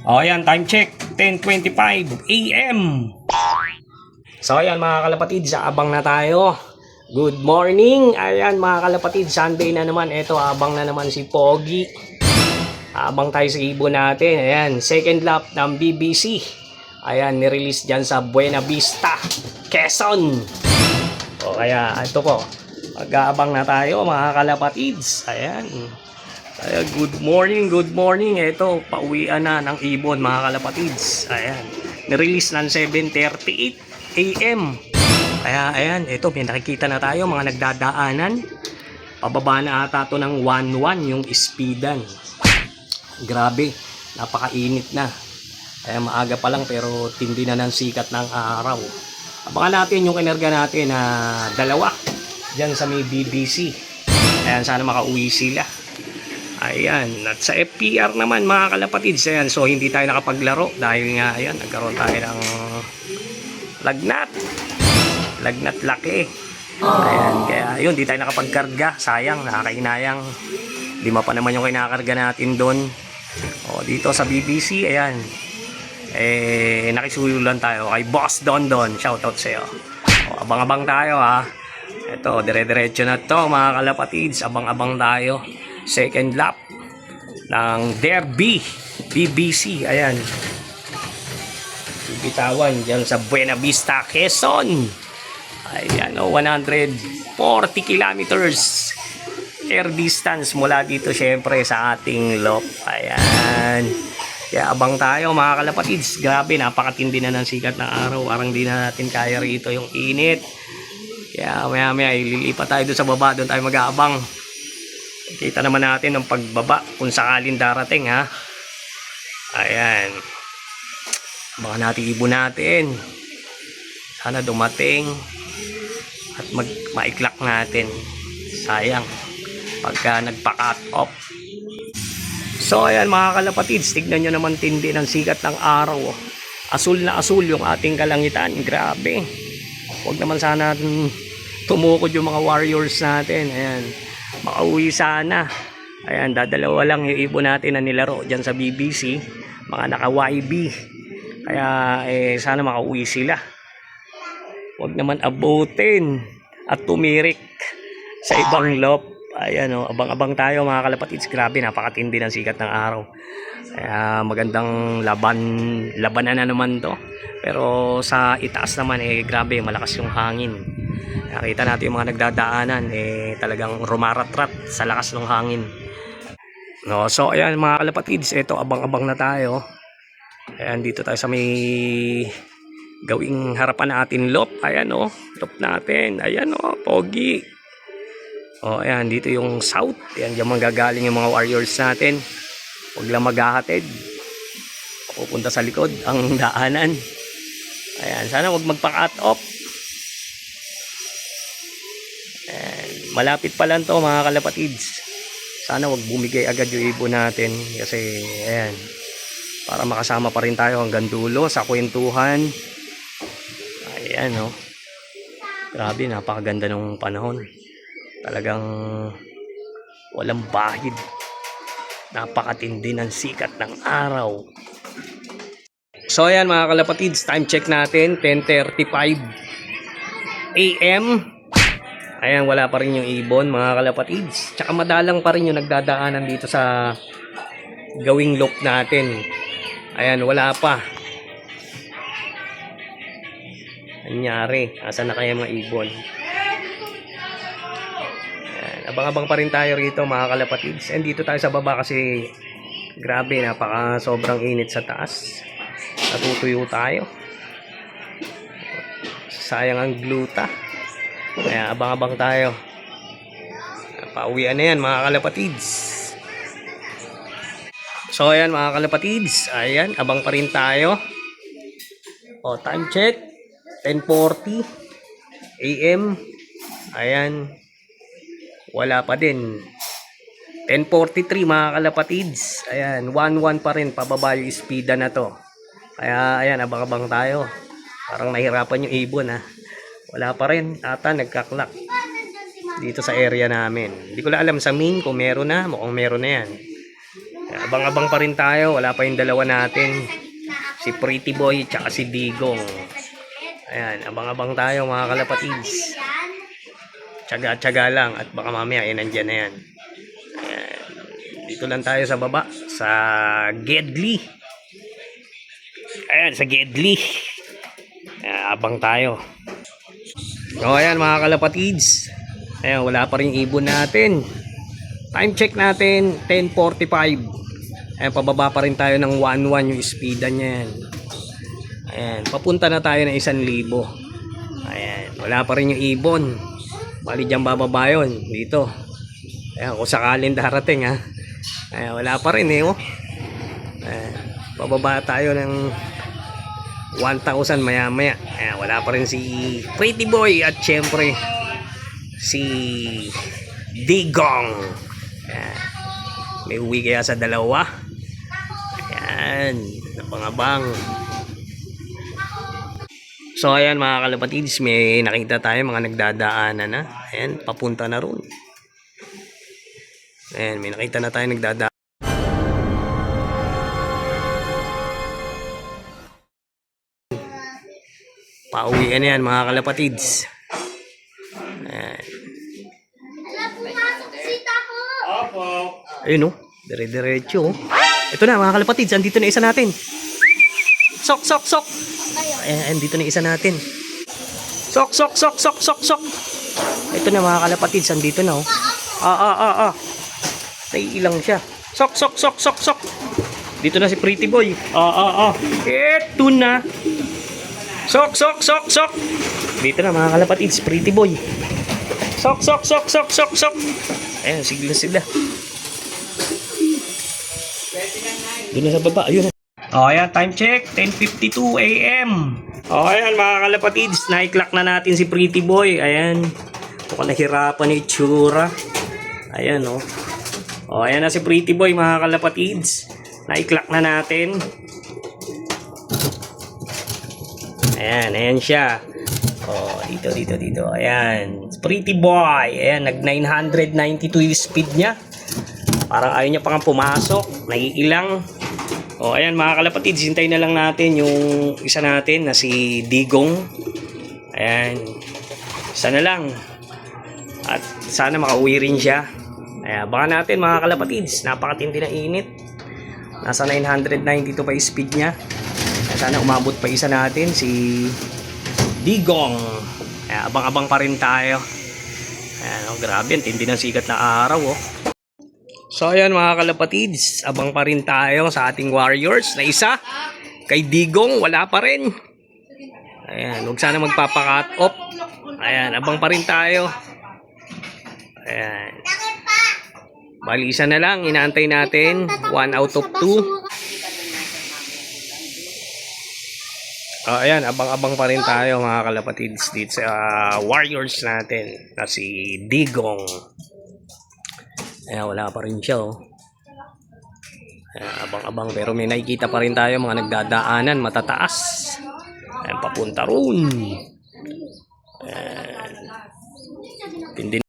O ayan, time check, 10:25 AM. So ayan mga kalapatid, sa abang na tayo. Good morning. Ayan mga kalapatid, Sunday na naman. Ito, abang na naman si Pogi. Abang tayo sa ibon natin. Ayan, second lap ng BBC. Ayan, nirelease dyan sa Buena Vista, Quezon. O kaya ito po, mag-aabang na tayo mga kalapatids. Ayan. Ayan, good morning, good morning. Ito, pauwian na ng ibon mga kalapatids. Ayan, nirelease ng 7:38 AM. Kaya ayan, ito may nakikita na tayo mga nagdadaanan. Pababa na ata to ng 1-1 yung speedan. Grabe, napakainit na. Kaya maaga pa lang pero tindi na ng sikat ng araw. Abangan natin yung kinerga natin na dalawa dyan sa may BBC. Ayan, sana makauwi sila. Ayan, at sa FPR naman mga kalapatids. Ayan, so hindi tayo nakapaglaro dahil nga ayan, nagkaroon tayo ng lagnat laki. Ayan, kaya yun, di tayo nakapagkarga. Sayang, nakakainayang. Lima pa naman yung kinakarga natin doon. O, dito sa BBC, ayan. Nakisuyulan tayo kay Boss Dondon. Shoutout sa'yo. O, abang-abang tayo ha. Ito, dire-diretso na to mga kalapatids. Abang-abang tayo. Second lap ng Derby BBC. Ayan. Bitawan dyan sa Buena Vista, Quezon. Ayan o, 140 kilometers air distance mula dito syempre sa ating loop. Ayan. Kaya abang tayo mga kalapatids. Grabe, napakatindi na ng sikat ng araw. Parang di na natin kaya rito yung init. Kaya maya maya ililipat tayo doon sa baba. Doon tayo mag-aabang. Kita naman natin ang pagbaba kung sakalin darating ha. Ayan. Baka natin ibon natin. Sana dumating at maiklak natin. Sayang pagka nagpa-cut off. So ayan mga kalapatids, tignan nyo naman tindi ng sikat ng araw. Asul na asul yung ating kalangitan. Grabe. Huwag naman sana tumukod yung mga warriors natin. Ayan, makauwi sana. Ayan, dadalawa lang yung ibon natin na nilaro dyan sa BBC. Mga naka-YB. Kaya sana makauwi sila. Huwag naman abutin at tumirik sa ibang loop. Ayan o, abang-abang tayo mga kalapatids. Grabe, napakatindi ng sikat ng araw. Kaya magandang labanan na naman to. Pero sa itaas naman grabe, malakas yung hangin. Nakita natin yung mga nagdadaanan talagang rumaratrat sa lakas ng hangin. No, so ayan mga kalapatids, ito abang-abang na tayo. Ayan, dito tayo sa may gawing harapan natin loop. Ayan o, loop natin. Ayan o, pogi. O ayan, dito yung south. Ayan, dyan manggagaling yung mga warriors natin. Huwag lang maghahatid. Pupunta sa likod ang daanan. Ayan, sana huwag magpa-cut off. Ayan, malapit pa lang to mga kalapatids. Sana huwag bumigay agad yung ibon natin. Kasi ayan, para makasama pa rin tayo hanggang dulo sa kwentuhan. Ayan o. Grabe, napakaganda ng panahon. Talagang walang bahid. Napakatindi ng sikat ng araw. So ayan mga kalapatids, time check natin, 10:35 AM. Ayan, wala pa rin yung ibon mga kalapatids. Tsaka madalang pa rin yung nagdadaanan dito sa gawing loop natin. Ayan, wala pa. Nangyari, asan na kaya mga ibon? Abang-abang pa rin tayo rito mga kalapatids. And dito tayo sa baba kasi grabe, napaka sobrang init sa taas. Natutuyo tayo. Sayang ang gluta. Kaya abang-abang tayo. Pauwian na yan mga kalapatids. So ayan mga kalapatids, ayan, abang pa rin tayo. O, time check, 10:40 AM. Ayan, wala pa din. 10:43 mga kalapatids. Ayan, 1-1 pa rin, pababa yung speeda na to. Kaya ayan, abang-abang tayo. Parang nahirapan yung ibon ha. Wala pa rin, ata nagkaklak dito sa area namin. Hindi ko lang alam sa main kung meron na, mukhang meron na yan. Abang-abang pa rin tayo. Wala pa yung dalawa natin. Si Pretty Boy tsaka si Digong. Ayan, abang-abang tayo mga kalapatids. Tsaga-tsaga lang at baka mamaya nandyan na yan. Ayan. Dito lang tayo sa baba sa Gedli. Ayan, sa Gedli. Ayan, abang tayo. So ayan mga kalapatids. Ayan, wala pa rin ibon natin. Time check natin 10:45. Ayan, pababa pa rin tayo ng 1-1 yung speedan niya yan. Ayan, papunta na tayo ng 1,000. Ayan, wala pa rin yung ibon. Bali dyan bababa yun, dito. Ayan, kung sakalin darating ha. Ayan, wala pa rin eh oh. Ayan, pababa tayo ng 1,000 maya maya. Ayan, wala pa rin si Pretty Boy at syempre si Digong. Ayan, may uwi kaya sa dalawa. Ayan, napangabang. So ayan mga kalapatids, may nakita tayo mga nagdadaanan na. Ayan, papunta na ron. Ayan, may nakita na tayo nagdadaanan. Pauwi na yan mga kalapatids. Ayan. Ayun oh, dire-diretso oh. Ito na mga kalapatids, andito na isa natin. Sok, sok, sok. Ayan, dito na isa natin. Sok, sok, sok, sok, sok, sok. Ito na mga kalapatids, andito na oh. Naiilang siya. Sok, sok, sok, sok, sok. Dito na si Pretty Boy. Ito na. Sok, sok, sok, sok. Dito na mga kalapatids, Pretty Boy. Sok, sok, sok, sok, sok, sok. Ayan, sigla sila. Doon na sa baba, ayun na. Ayan, time check, 10:52 AM. Ayan mga kalapatids, na-clock na natin si Pretty Boy. Ayan, mukhang nahirapan ni itsura. Ayan oh. Ayan na si Pretty Boy mga kalapatids. Na-clock na natin. Ayan, ayan siya. Dito. Ayan, Pretty Boy. Ayan, nag 992 yung speed niya. Parang ayaw niya pang pumasok. Naiilang. Ayan mga kalapatids, hintayin na lang natin yung isa natin na si Digong. Ayan. Isa na lang. At sana makauwi rin siya. Ayan, baka natin mga kalapatids, napakatindi ng init. Nasa 992 pa yung speed niya. Sana umabot pa isa natin si Digong. Ayan, abang-abang pa rin tayo. Ayan, grabe, tindi ng sikat na araw oh. So ayan mga kalapatids, abang pa rin tayo sa ating Warriors na isa. Kay Digong, wala pa rin. Ayan, huwag sana magpapakat off. Ayan, abang pa rin tayo. Ayan. Bali isa na lang, inaantay natin. 1 out of 2. Ayan, abang-abang pa rin tayo mga kalapatids dito sa Warriors natin na si Digong. Ayan, wala pa rin siya oh. Ayan, abang-abang pero may nakikita pa rin tayo mga nagdadaanan matataas. Ayan, papunta roon. Ayan. Tindi